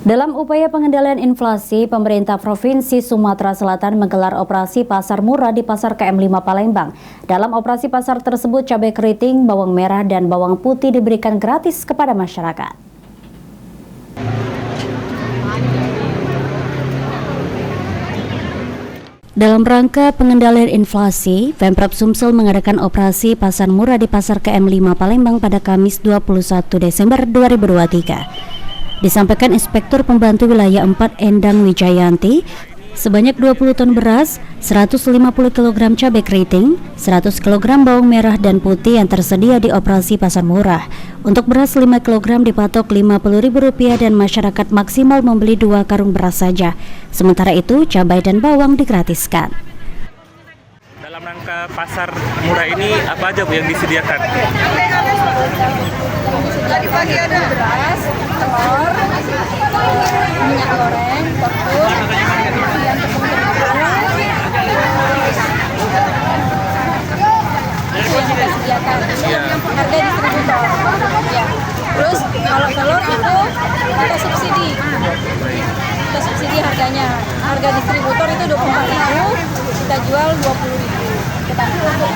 Dalam upaya pengendalian inflasi, pemerintah Provinsi Sumatera Selatan menggelar operasi pasar murah di Pasar KM5 Palembang. Dalam operasi pasar tersebut, cabai keriting, bawang merah, dan bawang putih diberikan gratis kepada masyarakat. Dalam rangka pengendalian inflasi, Pemprov Sumsel mengadakan operasi pasar murah di Pasar KM5 Palembang pada Kamis 21 Desember 2023. Disampaikan Inspektur Pembantu Wilayah 4 Endang Wijayanti, sebanyak 20 ton beras, 150 kg cabai keriting, 100 kg bawang merah dan putih yang tersedia di operasi pasar murah. Untuk beras 5 kg dipatok Rp50.000 dan masyarakat maksimal membeli 2 karung beras saja. Sementara itu, cabai dan bawang digratiskan. Dalam rangka pasar murah ini apa aja Bu yang disediakan? Tadi pagi ada beras, telur, minyak goreng, portur, kemudian tepung terigu, itu yang kita sediakan. Harga distributor. Ya. Terus kalau telur itu kita subsidi harganya. Harga distributor itu Rp24.000, kita jual Rp20.000. Tetapi untuk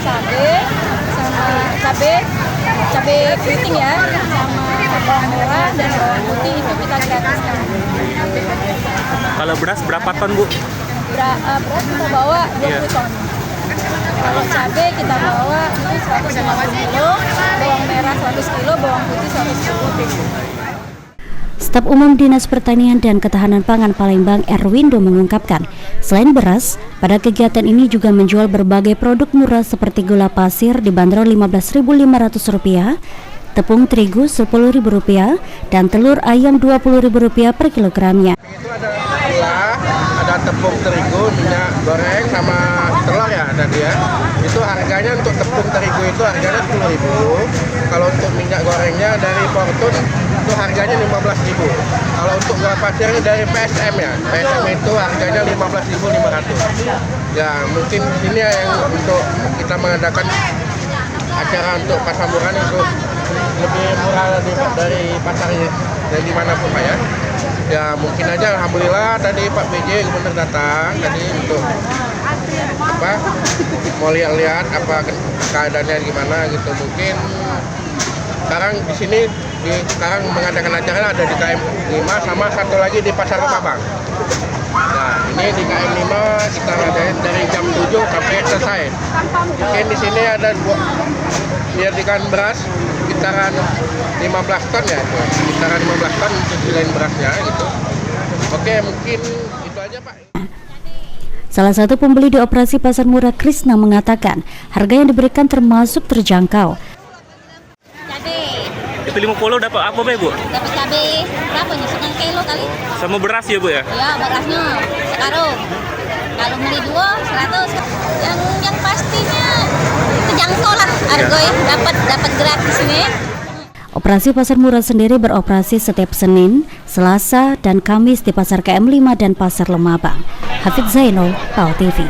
cabai keriting ya, sama bawang merah dan bawang putih itu kita gratiskan. Kalau beras berapa ton Bu? Beras kita bawa 20 ton. Kalau cabai kita bawa itu 150 kilo, bawang merah 100 kilo, bawang putih 100 kilo. Staf Umum Dinas Pertanian dan Ketahanan Pangan Palembang Erwindo mengungkapkan, selain beras, pada kegiatan ini juga menjual berbagai produk murah seperti gula pasir dibanderol Rp15.500, tepung terigu Rp10.000, dan telur ayam Rp20.000 per kilogramnya. Itu ada gula, ada tepung terigu, minyak goreng, sama telur ya tadi ya. Itu harganya untuk tepung terigu itu harganya Rp10.000. Kalau untuk minyak gorengnya dari Fortune itu harganya Rp15.000. Kalau untuk gula pasirnya dari PSM ya, PSM itu harganya Rp15.500. Ya mungkin ini yang untuk kita mengadakan acara untuk pasar murah untuk lebih murah dari pasarnya dari dimanapun Pak ya. Ya mungkin aja alhamdulillah tadi Pak BJ Gubernur datang tadi untuk mau lihat apa keadaannya gimana gitu. Mungkin sekarang di sini sekarang mengadakan acara ada di KM5 sama satu lagi di Pasar Kebabang. Nah ini di KM5 kita ngadain dari jam 7 sampai selesai. Mungkin di sini ada diadakan beras sekitaran 15 ton ya, sekitaran 15 ton untuk selain berasnya gitu. Oke mungkin itu aja Pak. Salah satu pembeli di operasi pasar murah Krisna mengatakan harga yang diberikan termasuk terjangkau. Itu 50 dapat apa Bu? Dapat cabai berapa nih? Setengah kilo kali? Sama beras ya Bu ya? Ya berasnya sekarung. Kalau beli 200, 100. Yang pastinya terjangkau lah harganya, dapat gratis ini. Operasi pasar murah sendiri beroperasi setiap Senin, Selasa, dan Kamis di Pasar KM5 dan Pasar Lemabang. Hafidz Zainul, PAL TV.